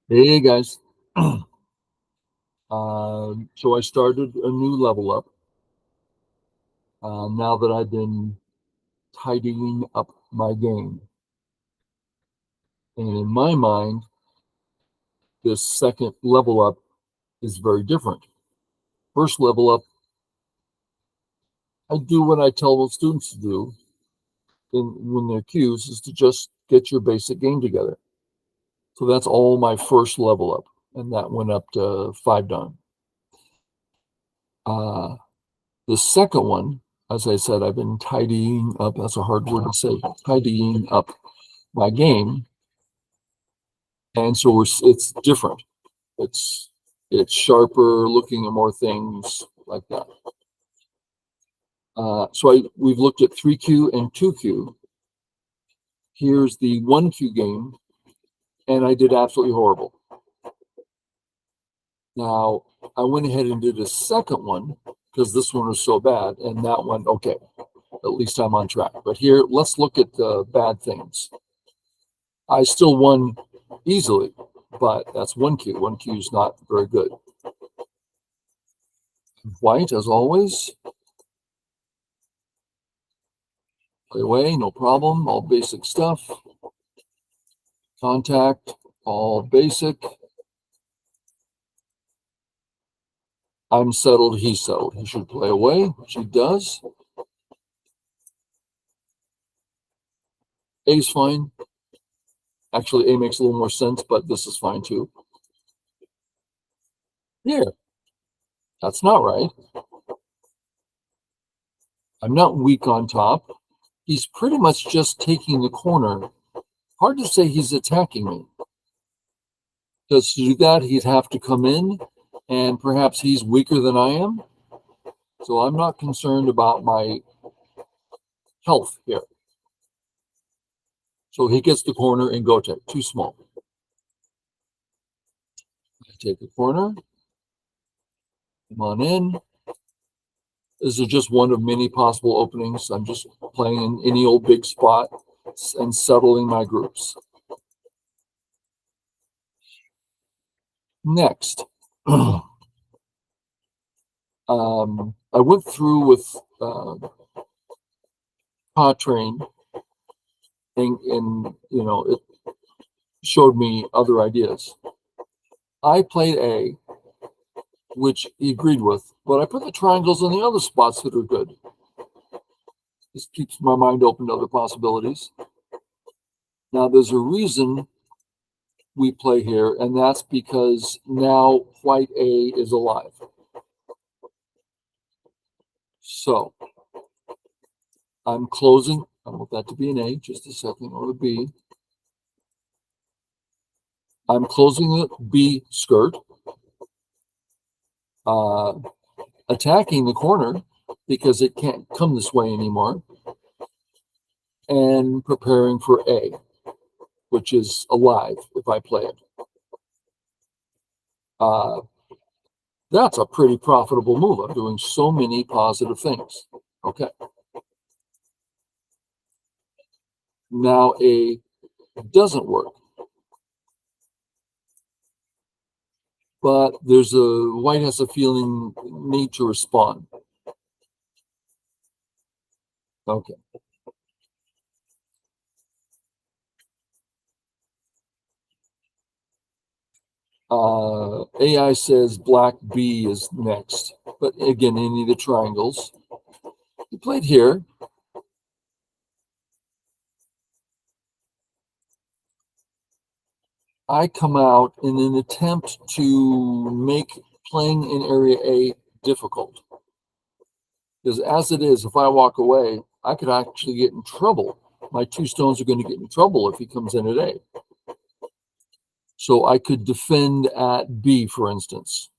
Hey guys. So I started a new level up now that I've been tidying up my game. And in my mind, this second level up is very different. First level up, I do what I tell the students to do when they're cues is to just get your basic game together. So that's all my first level up. And that went up to 5 dan. Uh, the second one, as I said, I've been tidying up. That's a hard word to say. Tidying up my game, and so it's different. It's it's sharper, looking at more things like that. So we've looked at 3Q and 2Q. Here's the 1Q game, and I did absolutely horrible. Now I went ahead and did a second one because this one was so bad, and that one, okay, at least I'm on track. But here, let's look at the bad things. I still won easily, but that's 1Q. 1Q is not very good. White, as always. Play away, no problem. All basic stuff. Contact, all basic. I'm settled, he's settled. He should play away, which he does. A's fine. Actually, A makes a little more sense, but this is fine too. Here, that's not right. I'm not weak on top. He's pretty much just taking the corner. Hard to say he's attacking me. Because to do that, he'd have to come in, and perhaps he's weaker than I am. So I'm not concerned about my health here. So he gets the corner and go to too small. I take the corner. Come on in. This is just one of many possible openings. I'm just playing in any old big spot and settling my groups. Next, I went through with Train, and it showed me other ideas. I played A, which he agreed with, but I put the triangles in the other spots that are good. This keeps my mind open to other possibilities. Now, there's a reason we play here, and that's because now white A is alive. So I'm closing. I want that to be an A, just a second, or a B. I'm closing the B skirt, attacking the corner because it can't come this way anymore, and preparing for A, which is alive if I play it. That's a pretty profitable move. I'm doing so many positive things. Okay. Now A doesn't work. But white has a feeling need to respond. Okay. AI says black B is next, but again, any of the triangles. He played here. I come out in an attempt to make playing in area A difficult. Because as it is, if I walk away, I could actually get in trouble. My two stones are going to get in trouble if he comes in at A. So I could defend at B, for instance,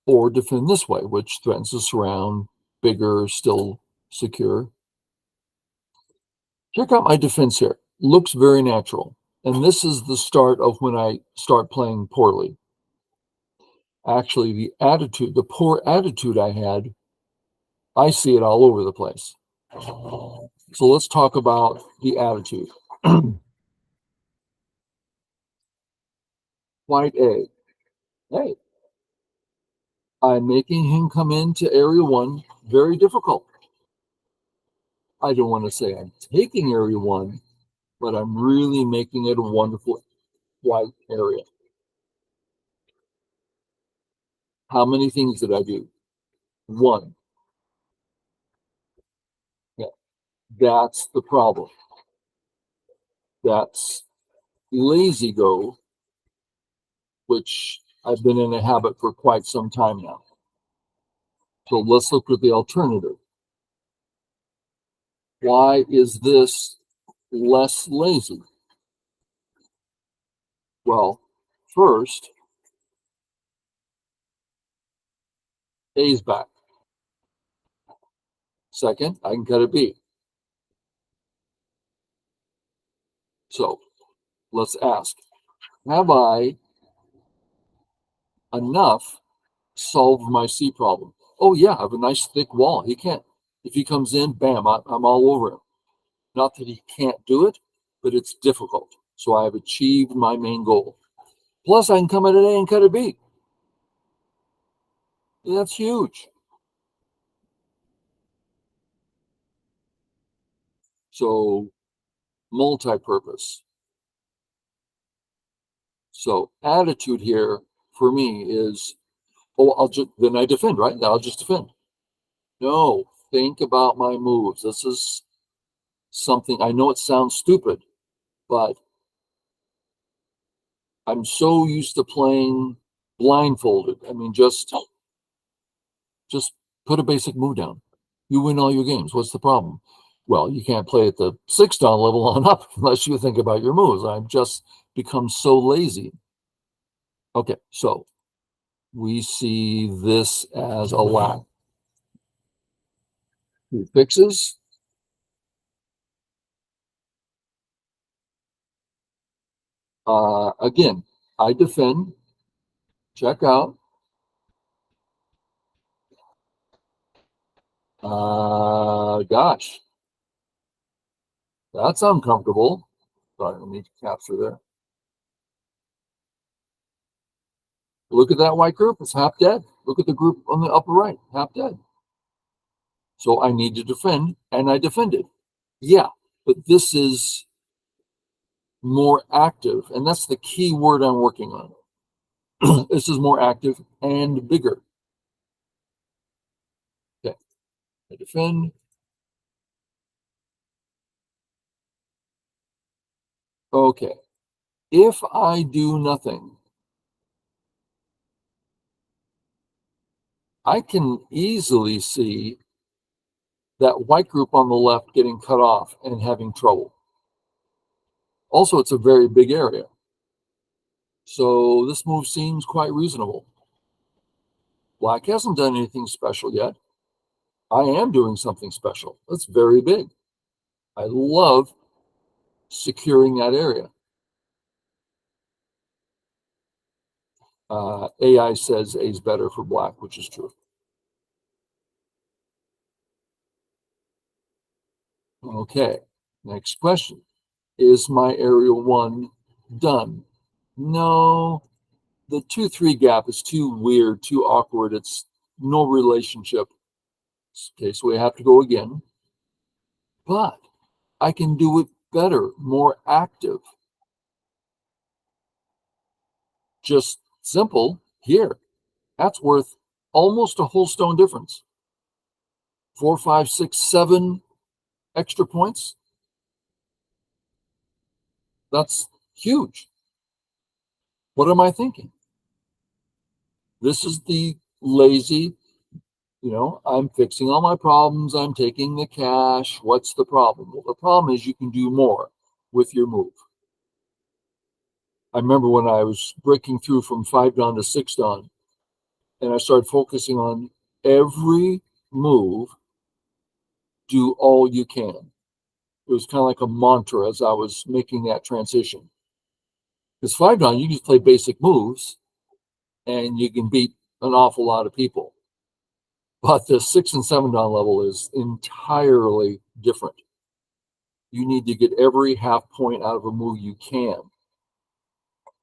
or defend this way, which threatens to surround, bigger, still secure. Check out my defense here. Looks very natural. And this is the start of when I start playing poorly. Actually, the poor attitude I had, I see it all over the place. So let's talk about the attitude. white A. Hey, I'm making him come into area one very difficult. I don't want to say I'm taking area one, but I'm really making it a wonderful white area. How many things did I do? One. Yeah, that's the problem. That's lazy go, which I've been in a habit for quite some time now. So let's look at the alternative. Why is this less lazy? Well, first, A's back. Second, I can cut a B. So let's ask, have I enough solved my C problem? Oh yeah, I have a nice thick wall. He can't, if he comes in, bam, I'm all over him. Not that he can't do it, but it's difficult. So I have achieved my main goal. Plus I can come at an A and cut a B. That's huge. So multi-purpose. So attitude here for me is, oh, then I defend, right? I'll just defend. No, think about my moves. This is something, I know it sounds stupid, but I'm so used to playing blindfolded. I mean, just put a basic move down. You win all your games. What's the problem? Well, you can't play at the 6 Dan level on up unless you think about your moves. I've just become so lazy. Okay, so we see this as a lack. Who fixes? Again, I defend, check out. Gosh, that's uncomfortable. Sorry, let me capture there. Look at that white group, it's half dead. Look at the group on the upper right, half dead. So I need to defend, and I defended. Yeah, but this is more active, and that's the key word I'm working on. This is more active and bigger. Okay, I defend. Okay, if I do nothing, I can easily see that white group on the left getting cut off and having trouble. Also, it's a very big area. So this move seems quite reasonable. Black hasn't done anything special yet. I am doing something special. That's very big. I love securing that area. AI says A is better for black, which is true. Okay, next question. Is my area one done? No, the 2-3 gap is too weird, too awkward. It's no relationship. Okay, so we have to go again. But I can do it better, more active. Just simple here. That's worth almost a whole stone difference. 4, 5, 6, 7 extra points. That's huge. What am I thinking? This is the lazy, I'm fixing all my problems. I'm taking the cash. What's the problem? Well, the problem is you can do more with your move. I remember when I was breaking through from 5 Dan to 6 Dan, and I started focusing on every move, do all you can. It was kind of like a mantra as I was making that transition. Because 5 Dan, you just play basic moves and you can beat an awful lot of people. But the 6 and 7 Dan level is entirely different. You need to get every half point out of a move you can.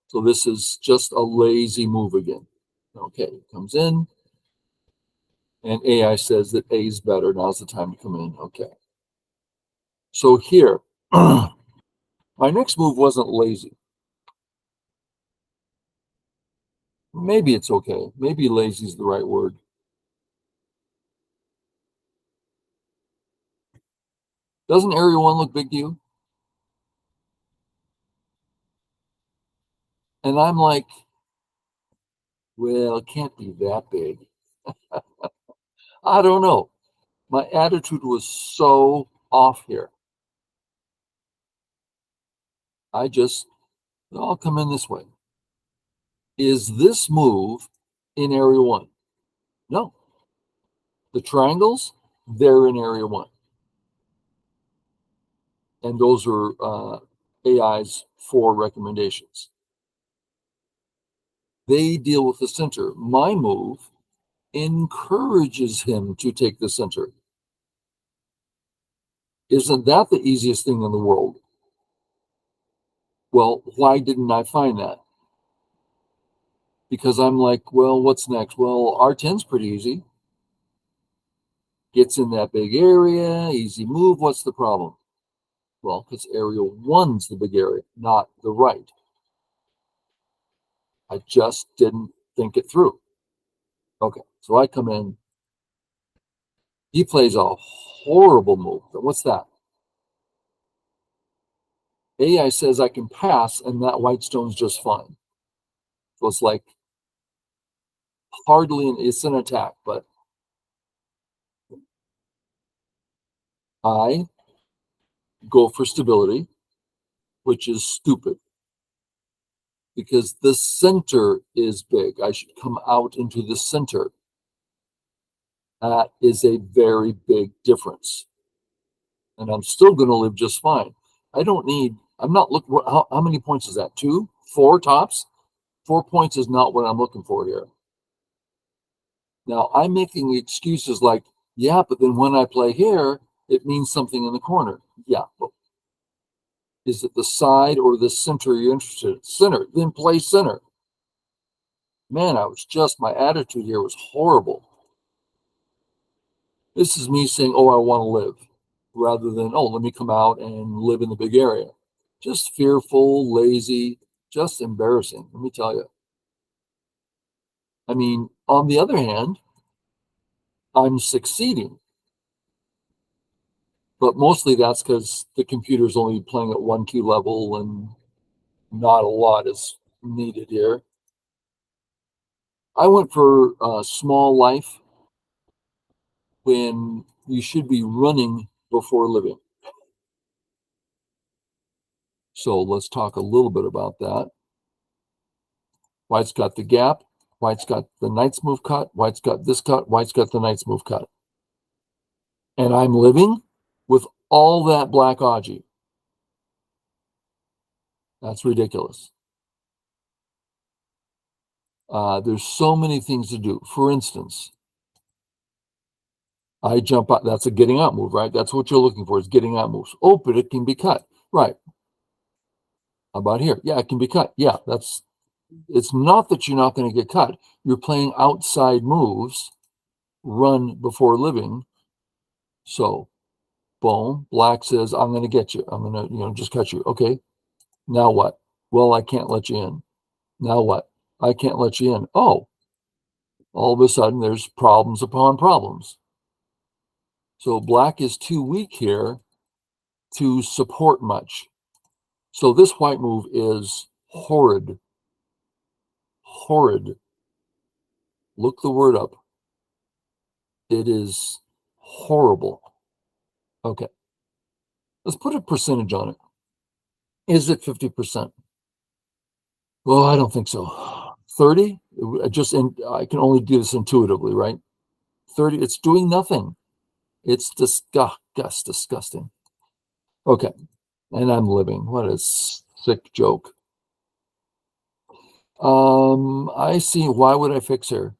So this is just a lazy move again. Okay, comes in, and AI says that A is better. Now's the time to come in. Okay. So here, my next move wasn't lazy. Maybe it's okay. Maybe lazy is the right word. Doesn't area one look big to you? And I'm like, well, it can't be that big. I don't know. My attitude was so off here. I'll come in this way. Is this move in area one? No. The triangles, they're in area one. And those are AI's 4 recommendations. They deal with the center. My move encourages him to take the center. Isn't that the easiest thing in the world? Well, why didn't I find that? Because I'm like, well, what's next? Well, R10's pretty easy. Gets in that big area, easy move. What's the problem? Well, because area one's the big area, not the right. I just didn't think it through. Okay, so I come in. He plays a horrible move. What's that? AI says I can pass, and that white stone's just fine. So it's like it's an attack, but I go for stability, which is stupid because the center is big. I should come out into the center. That is a very big difference. And I'm still going to live just fine. I'm not looking, how many points is that? 2, 4 tops? 4 points is not what I'm looking for here. Now I'm making excuses like, yeah, but then when I play here, it means something in the corner. Yeah, but is it the side or the center you're interested in? Center, then play center. Man, my attitude here was horrible. This is me saying, oh, I want to live, rather than, oh, let me come out and live in the big area. Just fearful, lazy, just embarrassing, let me tell you. I mean, on the other hand, I'm succeeding. But mostly that's because the computer's only playing at 1Q level and not a lot is needed here. I went for small life when you should be running before living. So let's talk a little bit about that. White's got the gap. White's got the knight's move cut. White's got this cut. White's got the knight's move cut. And I'm living with all that black Aji. That's ridiculous. There's so many things to do. For instance, I jump out. That's a getting out move, right? That's what you're looking for is getting out moves. Oh, but it can be cut. Right. How about here? Yeah, it can be cut. Yeah, it's not that you're not going to get cut. You're playing outside moves, run before living. So, boom, black says, I'm going to get you. I'm going to, just cut you. Okay. Now what? Well, I can't let you in. Now what? I can't let you in. Oh, all of a sudden there's problems upon problems. So black is too weak here to support much. So this white move is horrid. Horrid. Look the word up. It is horrible. Okay. Let's put a percentage on it. Is it 50%? Well, I don't think so. 30? I can only do this intuitively, right? 30, it's doing nothing. It's disgusting. Okay. And I'm living. What a sick joke. I see. Why would I fix her?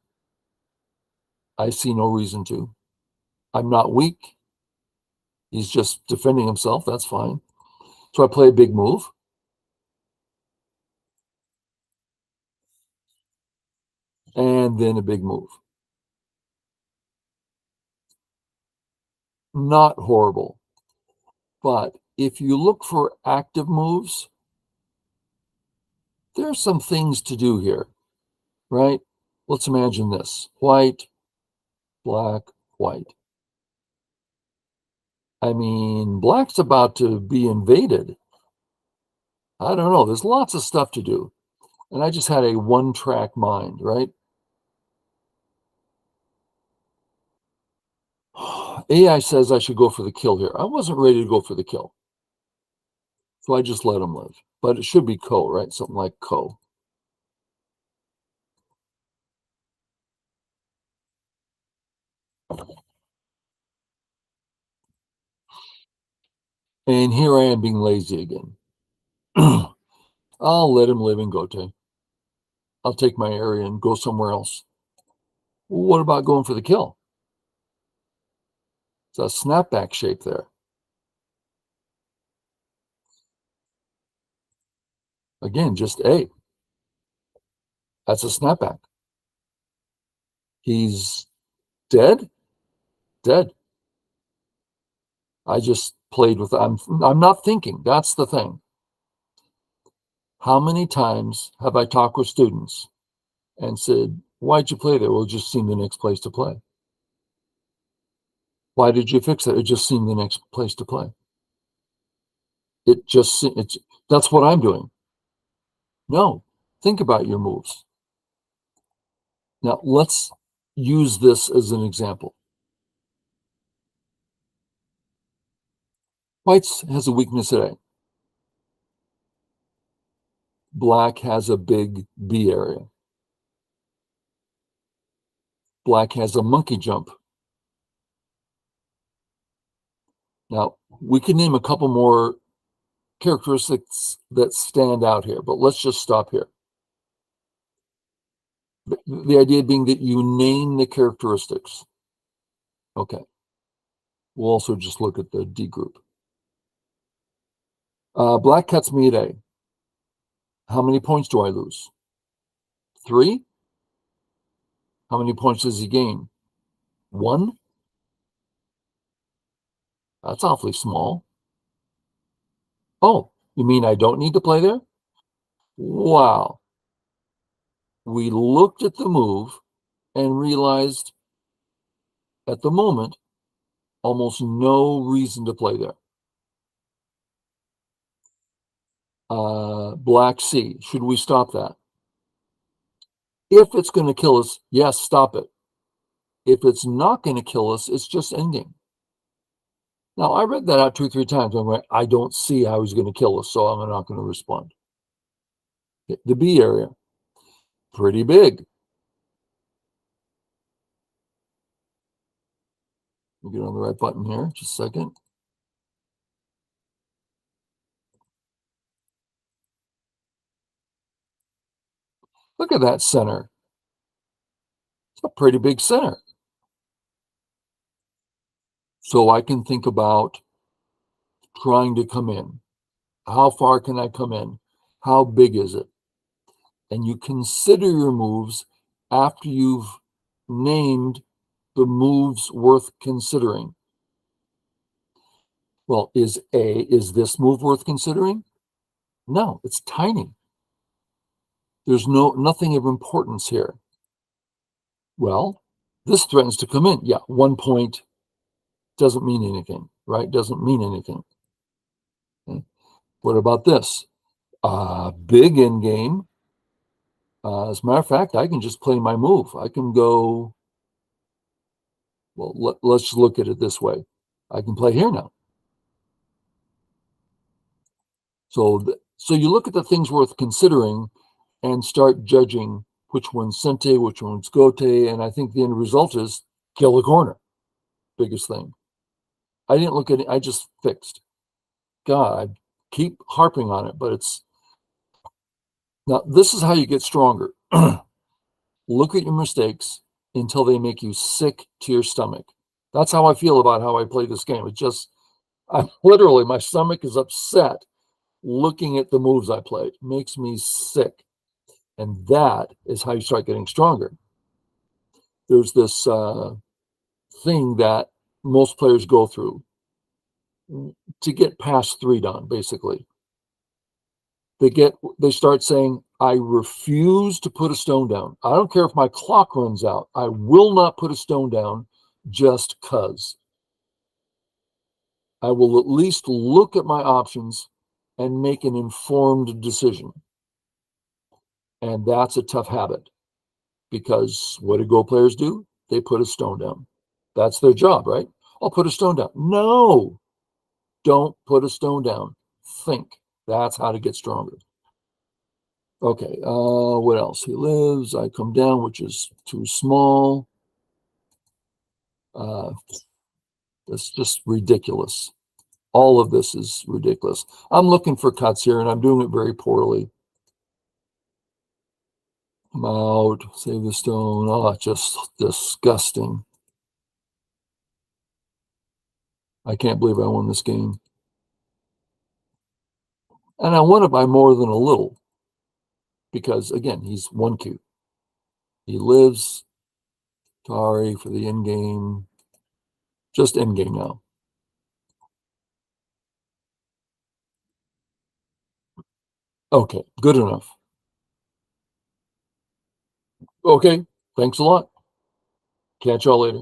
I see no reason to. I'm not weak. He's just defending himself. That's fine. So I play a big move. and then a big move. Not horrible. But if you look for active moves, there are some things to do here, right? Let's imagine this. White, black, white. I mean, black's about to be invaded. I don't know. There's lots of stuff to do. And I just had a one-track mind, right? AI says I should go for the kill here. I wasn't ready to go for the kill. So I just let him live. But it should be ko, right? Something like ko. And here I am being lazy again. I'll let him live in Gote. I'll take my area and go somewhere else. What about going for the kill? It's a snapback shape there. Again, just A. That's a snapback. He's dead? Dead. I just played with I'm not thinking. That's the thing. How many times have I talked with students and said, why'd you play there? Well, it just seemed the next place to play. Why did you fix it? It just seemed the next place to play. That's what I'm doing. No, think about your moves. Now let's use this as an example. White's has a weakness at A. Black has a big B area. Black has a monkey jump. Now, we can name a couple more characteristics that stand out here, but let's just stop here. The idea being that you name the characteristics. Okay. We'll also just look at the D group. Black cuts me at A. How many points do I lose? 3? How many points does he gain? 1? That's awfully small. Oh, you mean I don't need to play there? Wow. We looked at the move and realized at the moment, almost no reason to play there. Black C, should we stop that? If it's going to kill us, yes, stop it. If it's not going to kill us, it's just ending. Now, I read that out 2 or 3 times. I'm like, I don't see how he's going to kill us, so I'm not going to respond. The B area, pretty big. We'll get on the right button here, just a second. Look at that center. It's a pretty big center. So I can think about trying to come in. How far can I come in? How big is it? And you consider your moves after you've named the moves worth considering. Well, is this move worth considering? No, it's tiny. There's nothing of importance here. Well, this threatens to come in. Yeah, 1 point doesn't mean anything, right? Doesn't mean anything. Okay. What about this? Big in game. As a matter of fact, I can just play my move. I can go, well, let's look at it this way. I can play here now. So you look at the things worth considering and start judging which one's Sente, which one's Gote, and I think the end result is kill the corner. Biggest thing. I didn't look at it, I just fixed. God, I keep harping on it, but it's... Now, this is how you get stronger. Look at your mistakes until they make you sick to your stomach. That's how I feel about how I play this game. I'm literally, my stomach is upset looking at the moves I played. It makes me sick. And that is how you start getting stronger. there's this thing that most players go through to get past 3 done, basically. They start saying, I refuse to put a stone down. I don't care if my clock runs out. I will not put a stone down just cuz. I will at least look at my options and make an informed decision. And that's a tough habit because what do Go players do? They put a stone down. That's their job, right? I'll put a stone down. No, don't put a stone down. Think. That's how to get stronger. Okay, what else? He lives. I come down, which is too small. That's just ridiculous. All of this is ridiculous. I'm looking for cuts here, and I'm doing it very poorly. I'm out. Save the stone. Oh, just disgusting. I can't believe I won this game. And I won it by more than a little because, again, he's 1Q. He lives. Sorry for the end game. Just end game now. Okay, good enough. Okay, thanks a lot. Catch y'all later.